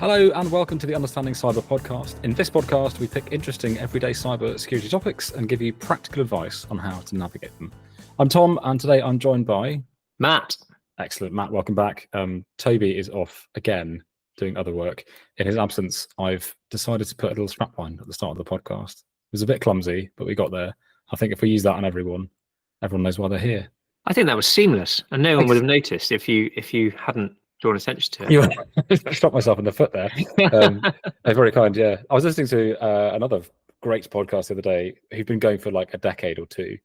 Hello and welcome to the Understanding Cyber podcast. In this podcast, we pick interesting everyday cyber security topics and give you practical advice on how to navigate them. I'm Tom, and today I'm joined by Matt. Excellent, Matt. Welcome back. Toby is off again doing other work. In his absence, I've decided to put a little strapline at the start of the podcast. It was a bit clumsy, but we got there. I think if we use that on everyone knows why they're here. I think that was seamless, and no one would have noticed if you hadn't drawn attention to it. You shot myself in the foot there. Very kind, yeah. I was listening to another great podcast the other day who've been going for like a decade or two,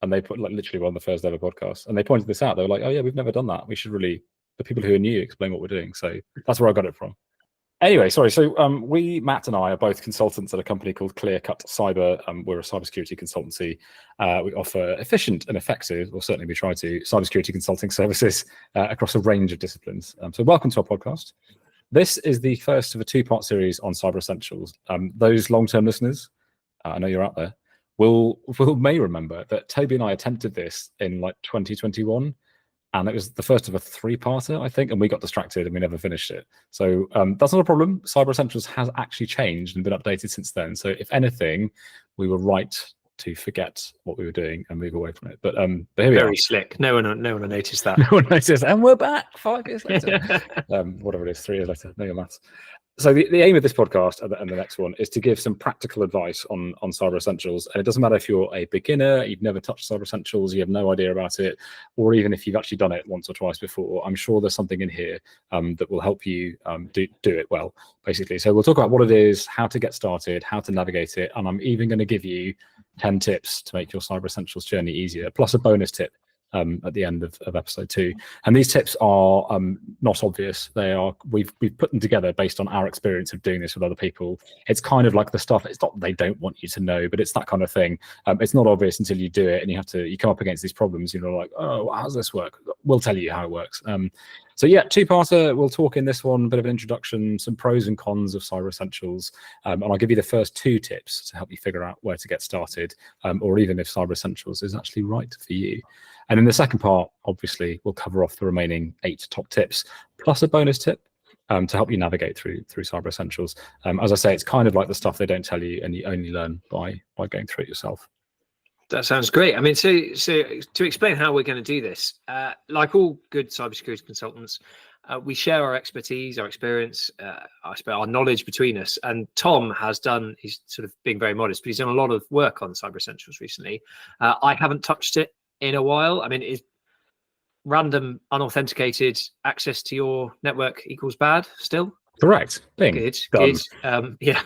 and they put literally one of the first ever podcasts, and they pointed this out. They were like, "Oh yeah, we've never done that. We should really, the people who are new, explain what we're doing." So that's where I got it from. Anyway, sorry. So Matt and I are both consultants at a company called Clearcut Cyber. We're a cybersecurity consultancy. We offer efficient and effective, or certainly we try to, cybersecurity consulting services across a range of disciplines. So welcome to our podcast. This is the first of a two-part series on Cyber Essentials. Those long-term listeners, I know you're out there, may remember that Toby and I attempted this in like 2021. And it was the first of a three-parter, I think, and we got distracted and we never finished it. So that's not a problem. Cyber Essentials has actually changed and been updated since then. So if anything, we were right to forget what we were doing and move away from it. But here we are. Very slick. No one noticed that. No one noticed, and we're back 5 years later. Whatever it is, 3 years later. No, your maths. So the aim of this podcast and the next one is to give some practical advice on Cyber Essentials. And it doesn't matter if you're a beginner, you've never touched Cyber Essentials, you have no idea about it, or even if you've actually done it once or twice before. I'm sure there's something in here that will help you do it well, basically. So we'll talk about what it is, how to get started, how to navigate it, and I'm even going to give you 10 tips to make your Cyber Essentials journey easier, plus a bonus tip at the end of episode 2. And these tips are not obvious. We've put them together based on our experience of doing this with other people. It's kind of like the stuff, it's not they don't want you to know, but it's that kind of thing. It's not obvious until you do it, and you come up against these problems, like, oh, how does this work? We'll tell you how it works. So yeah, two-parter. We'll talk in this one, a bit of an introduction, some pros and cons of Cyber Essentials, and I'll give you the first 2 tips to help you figure out where to get started, or even if Cyber Essentials is actually right for you. And in the second part, obviously, we'll cover off the remaining 8 top tips, plus a bonus tip to help you navigate through Cyber Essentials. As I say, it's kind of like the stuff they don't tell you, and you only learn by going through it yourself. That sounds great. I mean, so to explain how we're going to do this, like all good cybersecurity consultants, we share our expertise, our experience, our knowledge between us. And Tom has done, he's sort of being very modest, but he's done a lot of work on Cyber Essentials recently. I haven't touched it in a while. I mean, is random unauthenticated access to your network equals bad still? Correct. Good. Yeah.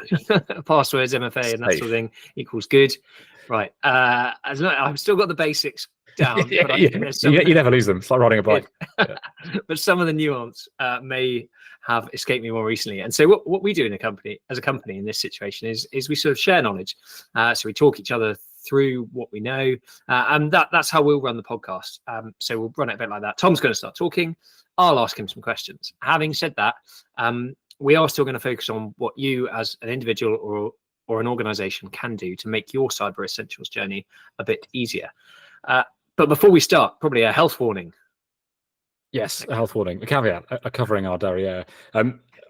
Passwords, MFA, and that sort of thing equals good. Right. I've still got the basics down. But you never lose them. It's like riding a bike. Yeah. But some of the nuance may have escaped me more recently. And so what we do in as a company in this situation is we sort of share knowledge. So we talk each other through what we know, and that's how we'll run the podcast. So we'll run it a bit like that. Tom's going to start talking. I'll ask him some questions. Having said that, we are still going to focus on what you as an individual or an organization can do to make your Cyber Essentials journey a bit easier. But before we start, probably a health warning. Yes, a health warning. A caveat covering our derriere.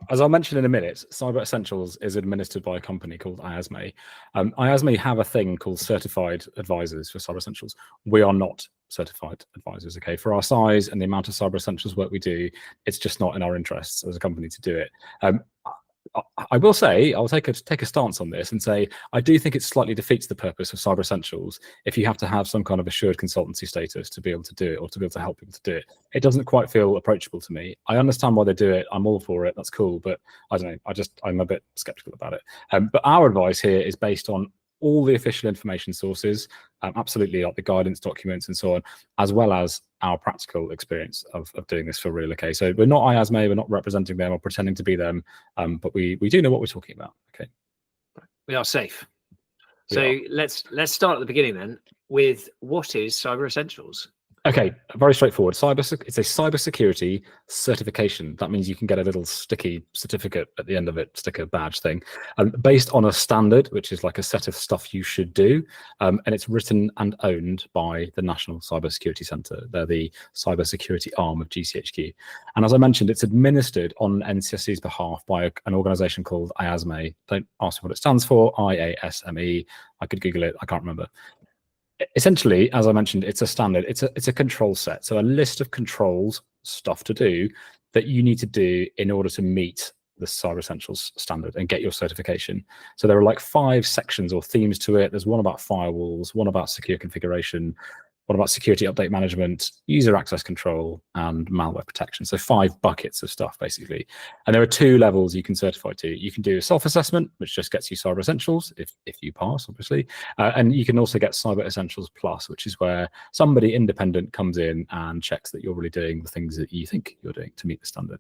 As I'll mention in a minute, Cyber Essentials is administered by a company called IASME. IASME have a thing called certified advisors for Cyber Essentials. We are not certified advisors, okay? For our size and the amount of Cyber Essentials work we do, it's just not in our interests as a company to do it. I will say, I'll take a stance on this and say, I do think it slightly defeats the purpose of Cyber Essentials if you have to have some kind of assured consultancy status to be able to do it, or to be able to help people to do it. It doesn't quite feel approachable to me. I understand why they do it. I'm all for it. That's cool. But I don't know. I'm a bit skeptical about it. But our advice here is based on all the official information sources, absolutely, like the guidance documents and so on, as well as our practical experience of doing this for real. Okay, so we're not IASME, we're not representing them or pretending to be them, but we do know what we're talking about. Okay, we are safe. So let's start at the beginning then with what is Cyber Essentials. Okay, very straightforward. It's a cybersecurity certification. That means you can get a little sticky certificate at the end of it, sticker badge thing, based on a standard, which is like a set of stuff you should do, and it's written and owned by the National Cybersecurity Centre. They're the cybersecurity arm of GCHQ, and as I mentioned, it's administered on NCSC's behalf by an organisation called IASME. Don't ask me what it stands for. IASME. I could Google it. I can't remember. Essentially, as I mentioned, it's a standard. It's a control set. So a list of controls, stuff to do that you need to do in order to meet the Cyber Essentials standard and get your certification. So there are like 5 sections or themes to it. There's one about firewalls, one about secure configuration, one about security update management, user access control, and malware protection. So 5 buckets of stuff, basically. And there are 2 levels you can certify to. You can do a self-assessment, which just gets you Cyber Essentials, if you pass, obviously. And you can also get Cyber Essentials Plus, which is where somebody independent comes in and checks that you're really doing the things that you think you're doing to meet the standard.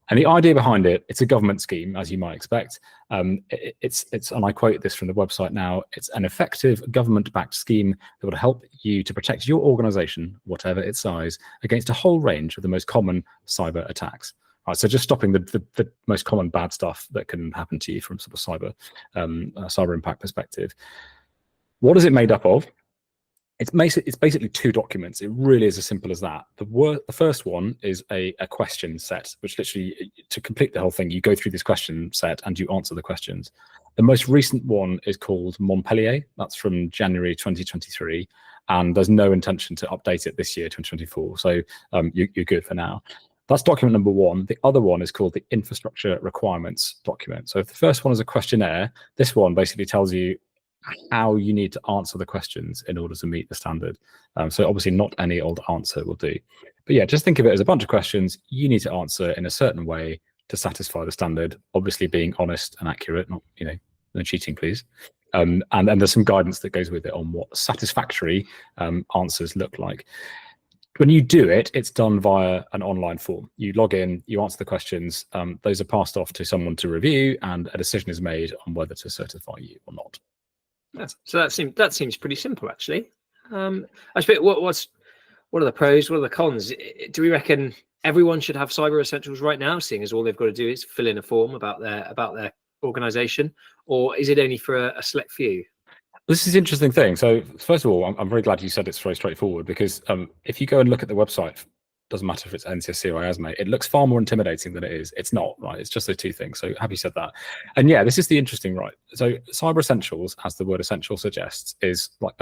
And the idea behind it, it's a government scheme, as you might expect. It's and I quote this from the website now, it's an effective government-backed scheme that would help you to protect your organization, whatever its size, against a whole range of the most common cyber attacks. Right, so just stopping the most common bad stuff that can happen to you from sort of cyber impact perspective. What is it made up of? It's basically 2 documents. It really is as simple as that. The first one is a question set, which literally, to complete the whole thing, you go through this question set and you answer the questions. The most recent one is called Montpellier. That's from January 2023, and there's no intention to update it this year, 2024. So you're good for now. That's document number 1. The other one is called the infrastructure requirements document. So if the first one is a questionnaire, this one basically tells you how you need to answer the questions in order to meet the standard. So obviously not any old answer will do. But yeah, just think of it as a bunch of questions you need to answer in a certain way to satisfy the standard, obviously being honest and accurate, not, no cheating, please. And there's some guidance that goes with it on what satisfactory answers look like. When you do it, it's done via an online form. You log in, you answer the questions, those are passed off to someone to review, and a decision is made on whether to certify you or not. So that seems pretty simple, actually. I suppose what are the pros? What are the cons? Do we reckon everyone should have Cyber Essentials right now, seeing as all they've got to do is fill in a form about their organisation, or is it only for a select few? This is an interesting thing. So first of all, I'm very glad you said it's very straightforward, because if you go and look at the website, doesn't matter if it's NCSC or IASME, it looks far more intimidating than it is. It's not, right? It's just those 2 things. So happy you said that. And yeah, this is the interesting, right? So Cyber Essentials, as the word essential suggests, is like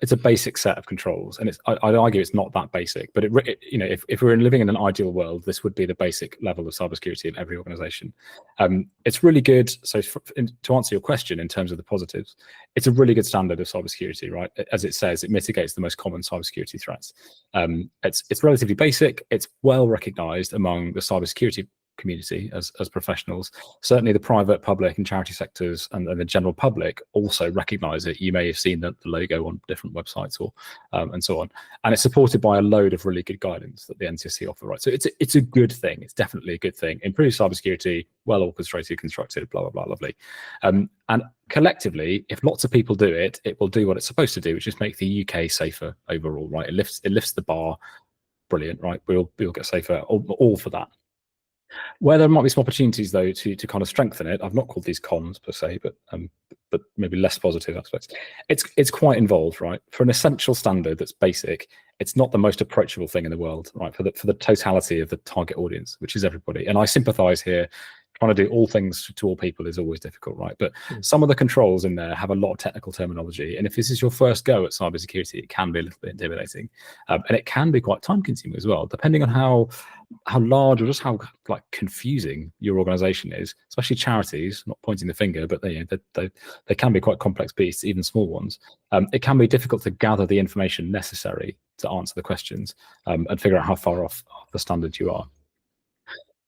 it's a basic set of controls, and I'd argue it's not that basic, but if we're living in an ideal world, this would be the basic level of cybersecurity in every organization. It's really good. So to answer your question in terms of the positives, it's a really good standard of cybersecurity, right? As it says, it mitigates the most common cybersecurity threats. It's relatively basic. It's well recognized among the cybersecurity community as professionals. Certainly the private, public and charity sectors and the general public also recognize it. You may have seen the logo on different websites or and so on. And it's supported by a load of really good guidance that the NCSC offer, right? So it's a good thing. It's definitely a good thing. Improves cybersecurity, well orchestrated, constructed, blah, blah, blah, lovely. And collectively, if lots of people do it, it will do what it's supposed to do, which is make the UK safer overall, right? It lifts the bar. Brilliant, right? We'll get safer, all for that. Where there might be some opportunities, though, to kind of strengthen it, I've not called these cons per se, but maybe less positive aspects. It's quite involved, right? For an essential standard that's basic, it's not the most approachable thing in the world, right? For the totality of the target audience, which is everybody. And I sympathise here. Trying to do all things to all people is always difficult, right? But some of the controls in there have a lot of technical terminology. And if this is your first go at cybersecurity, it can be a little bit intimidating. And it can be quite time consuming as well, depending on how large or just how like confusing your organization is, especially charities, not pointing the finger, but they can be quite complex beasts, even small ones. It can be difficult to gather the information necessary to answer the questions and figure out how far off the standard you are.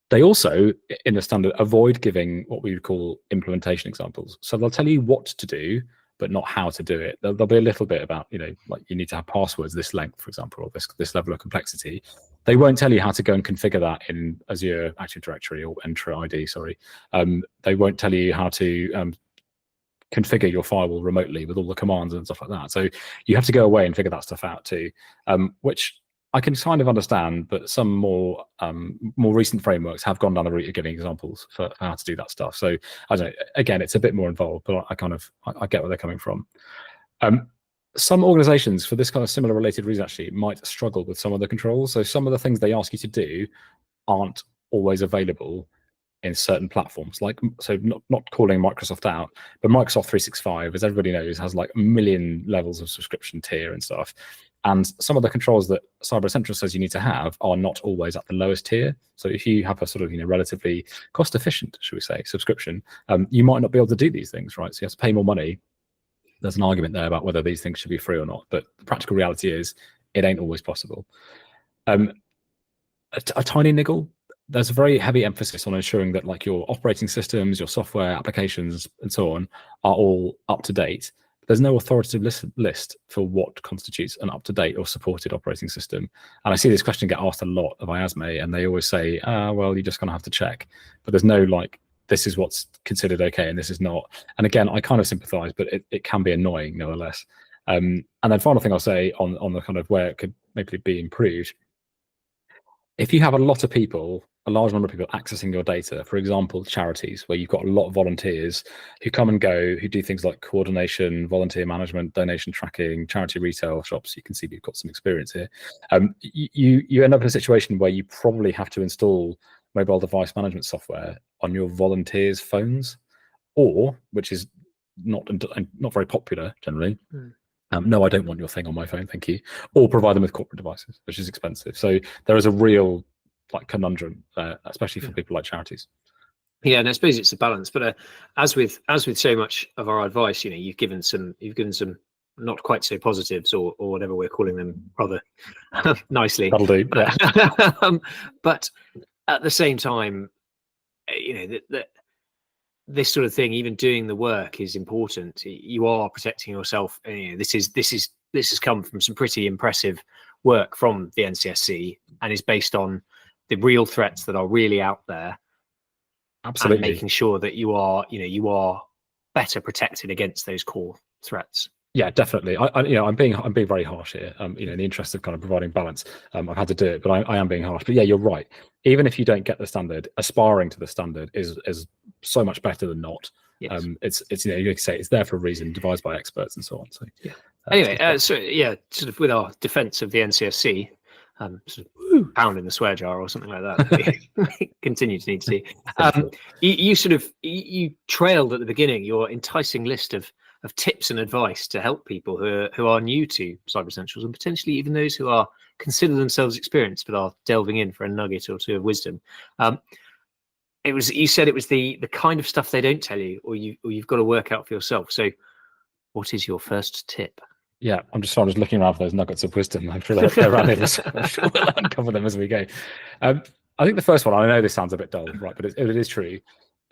They also, in the standard, avoid giving what we would call implementation examples. So they'll tell you what to do, but not how to do it. There'll be a little bit about, like you need to have passwords this length, for example, or this level of complexity. They won't tell you how to go and configure that in Azure Active Directory or Entra ID, sorry. They won't tell you how to configure your firewall remotely with all the commands and stuff like that. So you have to go away and figure that stuff out too, which I can kind of understand, but some more recent frameworks have gone down the route of giving examples for how to do that stuff. So I don't know. Again, it's a bit more involved, but I get where they're coming from. Some organizations, for this kind of similar related reason, actually might struggle with some of the controls. So some of the things they ask you to do aren't always available in certain platforms. Like, so not calling Microsoft out, but Microsoft 365, as everybody knows, has like a million levels of subscription tier and stuff. And some of the controls that Cyber Essentials says you need to have are not always at the lowest tier. So if you have a sort of, relatively cost efficient, should we say, subscription, you might not be able to do these things, right? So you have to pay more money. There's an argument there about whether these things should be free or not, but the practical reality is it ain't always possible. A tiny niggle, there's a very heavy emphasis on ensuring that like your operating systems, your software applications, and so on are all up to date. There's no authoritative list for what constitutes an up-to-date or supported operating system. And I see this question get asked a lot of IASME, and they always say, well, you're just going to have to check. But there's no like, this is what's considered okay and this is not. And again, I kind of sympathize, but it can be annoying nevertheless. And then final thing I'll say on the kind of where it could maybe be improved. If you have a lot of people, a large number of people accessing your data, for example, charities, where you've got a lot of volunteers who come and go, who do things like coordination, volunteer management, donation tracking, charity retail shops, you can see we've got some experience here. You end up in a situation where you probably have to install mobile device management software on your volunteers' phones, or, which is not very popular generally, no, I don't want your thing on my phone, thank you. Or provide them with corporate devices, which is expensive. So there is a real like conundrum, especially for people like charities. Yeah, and I suppose it's a balance. But as with so much of our advice, you've given some not quite so positives or whatever we're calling them, rather nicely. That'll do. Yeah. But at the same time, this sort of thing, even doing the work, is important. You are protecting yourself. This has come from some pretty impressive work from the NCSC and is based on the real threats that are really out there. Absolutely. And making sure that you are better protected against those core threats. Yeah, definitely. I'm being very harsh here. In the interest of kind of providing balance, I've had to do it, but I am being harsh. But yeah, you're right. Even if you don't get the standard, aspiring to the standard is so much better than not. Yes. It's you can say it's there for a reason, devised by experts and so on. So yeah. Anyway, sort of with our defence of the NCSC, sort of pounding the swear jar or something like that. We continue to need to see. You trailed at the beginning your enticing list of tips and advice to help people who are new to Cyber Essentials, and potentially even those who are consider themselves experienced but are delving in for a nugget or two of wisdom. You said it was the kind of stuff they don't tell you, or you've got to work out for yourself. So, what is your first tip? Yeah, I'm just looking around for those nuggets of wisdom. I'm sure they're around here. I'm sure we'll uncover them as we go. I think the first one, I know this sounds a bit dull, right, but it is true.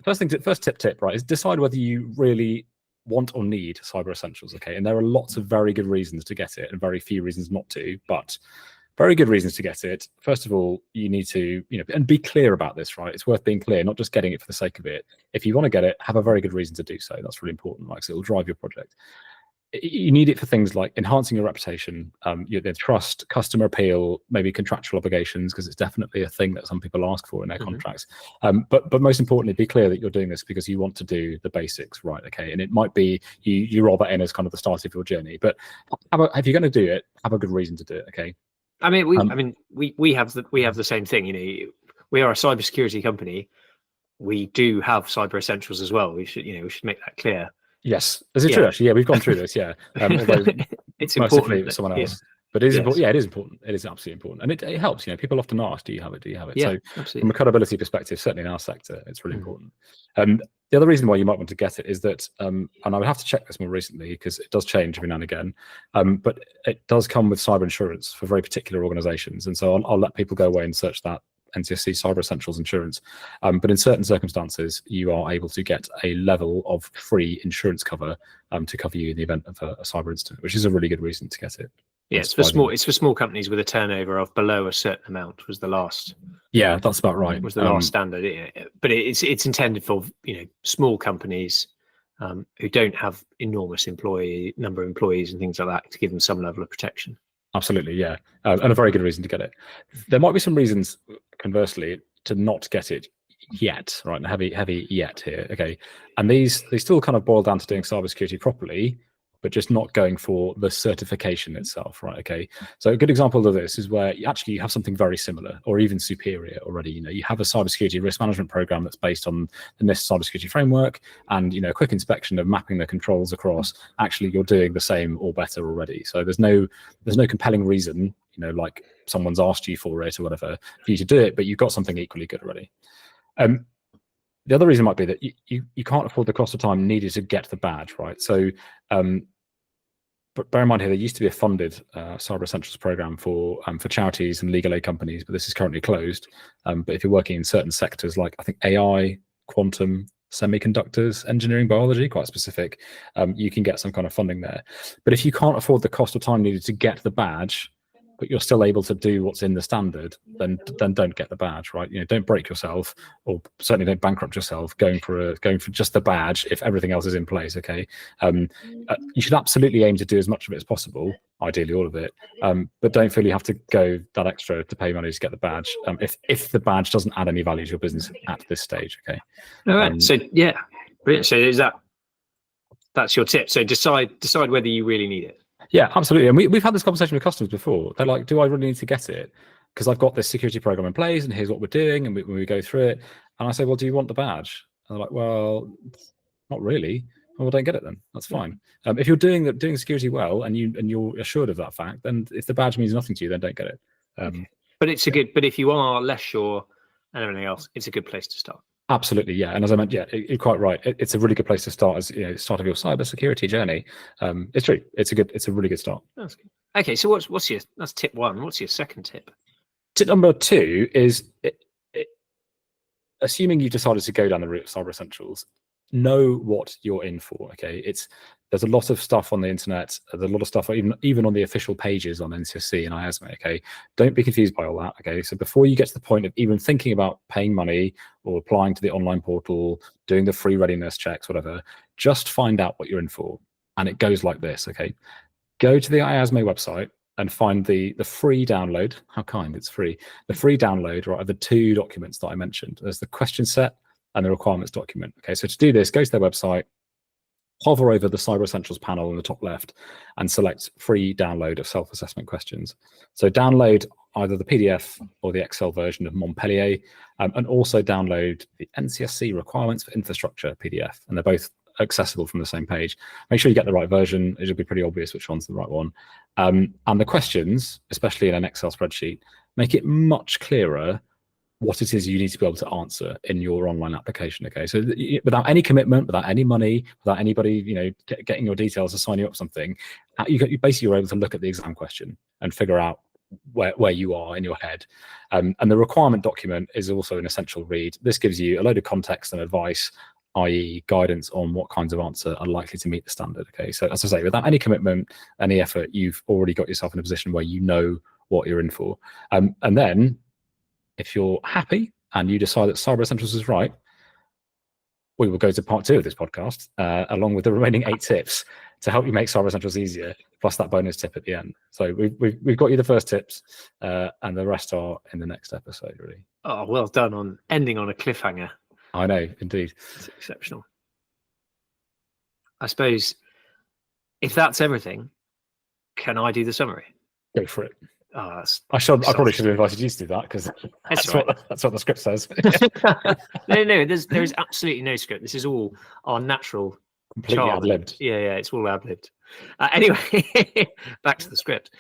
The first tip, right, is decide whether you really want or need Cyber Essentials, okay? And there are lots of very good reasons to get it and very few reasons not to, but very good reasons to get it. First of all, you need to, and be clear about this, right? It's worth being clear, not just getting it for the sake of it. If you want to get it, have a very good reason to do so. That's really important, like, so it'll drive your project. You need it for things like enhancing your reputation, your trust, customer appeal, maybe contractual obligations, because it's definitely a thing that some people ask for in their contracts. But most importantly, be clear that you're doing this because you want to do the basics right, okay? And it might be you roll that in as kind of the start of your journey. But if you're going to do it, have a good reason to do it, okay? I mean, we have the same thing. We are a cybersecurity company. We do have Cyber Essentials as well. We should make that clear. Yes, is it true? Actually, yeah, we've gone through this. Yeah, although it's important for someone else, but it is important. Yeah, it is important. It is absolutely important, and it helps. People often ask, "Do you have it? Do you have it?" Yeah, so, absolutely. From a credibility perspective, certainly in our sector, it's really important. The other reason why you might want to get it is that, and I would have to check this more recently because it does change every now and again, but it does come with cyber insurance for very particular organisations, and so I'll let people go away and search that NCSC Cyber Essentials insurance. But in certain circumstances, you are able to get a level of free insurance cover to cover you in the event of a cyber incident, which is a really good reason to get it. Yeah, it's for small companies with a turnover of below a certain amount. Was the last? Yeah, that's about right. Was the last standard? But it's intended for small companies who don't have enormous number of employees and things like that, to give them some level of protection. Absolutely, yeah, and a very good reason to get it. There might be some reasons, conversely, to not get it yet, right? Heavy yet here, okay. And they still kind of boil down to doing cybersecurity properly, but just not going for the certification itself, right? Okay. So a good example of this is where you have something very similar or even superior already. You have a cybersecurity risk management program that's based on the NIST cybersecurity framework, and a quick inspection of mapping the controls across. Actually, you're doing the same or better already. So there's no compelling reason, like someone's asked you for it or whatever, for you to do it, but you've got something equally good already. The other reason might be that you can't afford the cost of time needed to get the badge, right? So, but bear in mind here, there used to be a funded Cyber Essentials program for charities and legal aid companies, but this is currently closed. But if you're working in certain sectors like, I think, AI, quantum, semiconductors, engineering, biology, quite specific, you can get some kind of funding there. But if you can't afford the cost of time needed to get the badge, but you're still able to do what's in the standard, then don't get the badge, right? Don't break yourself, or certainly don't bankrupt yourself going for just the badge if everything else is in place. Okay, you should absolutely aim to do as much of it as possible, ideally all of it, but don't feel you have to go that extra to pay money to get the badge if the badge doesn't add any value to your business at this stage. Okay. All right. So yeah, brilliant. So that's your tip. So decide whether you really need it. Yeah, absolutely. And we've had this conversation with customers before. They're like, do I really need to get it? Because I've got this security program in place and here's what we're doing. And we go through it. And I say, well, do you want the badge? And they're like, well, not really. Well, don't get it then. That's fine. If you're doing security well and you're assured of that fact, then if the badge means nothing to you, then don't get it. But if you are less sure and everything else, it's a good place to start. Absolutely, yeah. And as I mentioned, yeah, you're quite right. It's a really good place to start as start of your cybersecurity journey. It's true. It's a really good start. That's good. Okay, so that's tip one. What's your second tip? Tip number 2 is assuming you've decided to go down the route of Cyber Essentials, know what you're in for. Okay, there's a lot of stuff on the internet. There's a lot of stuff even on the official pages on NCSC and IASME. Okay, don't be confused by all that. Okay, so before you get to the point of even thinking about paying money or applying to the online portal, doing the free readiness checks, whatever, just find out what you're in for. And it goes like this. Okay, go to the IASME website and find the free download. How kind, it's free. The free download, right, of the 2 documents that I mentioned. There's the question set and the requirements document. Okay, so to do this, go to their website, hover over the Cyber Essentials panel in the top left, and select free download of self-assessment questions. So download either the PDF or the Excel version of Montpellier, and also download the NCSC requirements for infrastructure PDF, and they're both accessible from the same page. Make sure you get the right version. It'll be pretty obvious which one's the right one. And the questions, especially in an Excel spreadsheet, make it much clearer what it is you need to be able to answer in your online application. Okay, so without any commitment, without any money, without anybody getting your details to sign you up something, you basically are able to look at the exam question and figure out where you are in your head. And the requirement document is also an essential read. This gives you a load of context and advice, i.e. guidance on what kinds of answer are likely to meet the standard. Okay, so as I say, without any commitment, any effort, you've already got yourself in a position where you know what you're in for. And then if you're happy and you decide that Cyber Essentials is right, we will go to part 2 of this podcast, along with the remaining 8 tips to help you make Cyber Essentials easier, plus that bonus tip at the end. So we've got you the first tips, and the rest are in the next episode, really. Oh, well done on ending on a cliffhanger. I know, indeed. It's exceptional. I suppose if that's everything, can I do the summary? Go for it. Oh, I probably should have invited you to do that, because that's what the script says. No, there is absolutely no script. This is all our natural, completely ad-libbed. Yeah, it's all ad-libbed. Anyway, back to the script.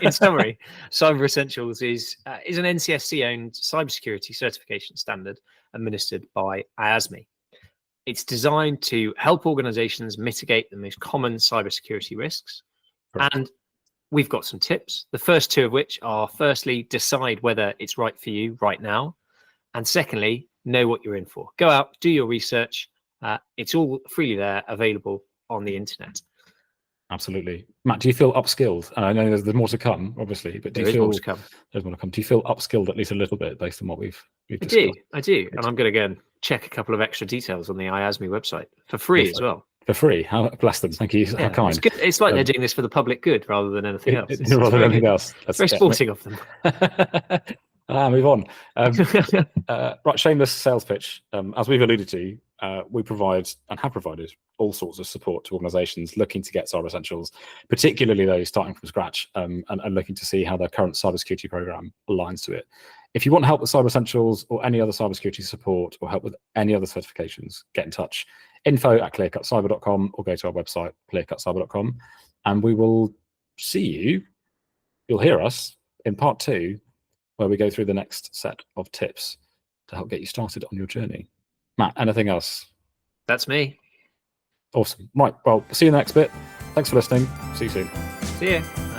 In summary, Cyber Essentials is an NCSC-owned cybersecurity certification standard administered by IASME. It's designed to help organizations mitigate the most common cybersecurity risks. Correct. And we've got some tips. The first 2 of which are, firstly, decide whether it's right for you right now. And secondly, know what you're in for. Go out, do your research. It's all freely there, available on the internet. Absolutely. Matt, do you feel upskilled? I know there's more to come, obviously, but do you feel more to come? There's more to come. Do you feel upskilled at least a little bit based on what we've discussed? I do. And I'm going to go and check a couple of extra details on the IASME website for free as well. For free. How bless them. Thank you. How kind. It's good. It's like they're doing this for the public good rather than anything else. It's rather than anything else. It's very sporting of them. Move on. Right, shameless sales pitch. As we've alluded to, we provide and have provided all sorts of support to organisations looking to get Cyber Essentials, particularly those starting from scratch and looking to see how their current cybersecurity program aligns to it. If you want help with Cyber Essentials or any other cybersecurity support or help with any other certifications, get in touch. info@clearcutcyber.com or go to our website, clearcutcyber.com, and we will see you. You'll hear us in part 2, where we go through the next set of tips to help get you started on your journey. Matt, anything else? That's me. Awesome. Right, well, see you in the next bit. Thanks for listening. See you soon. See ya.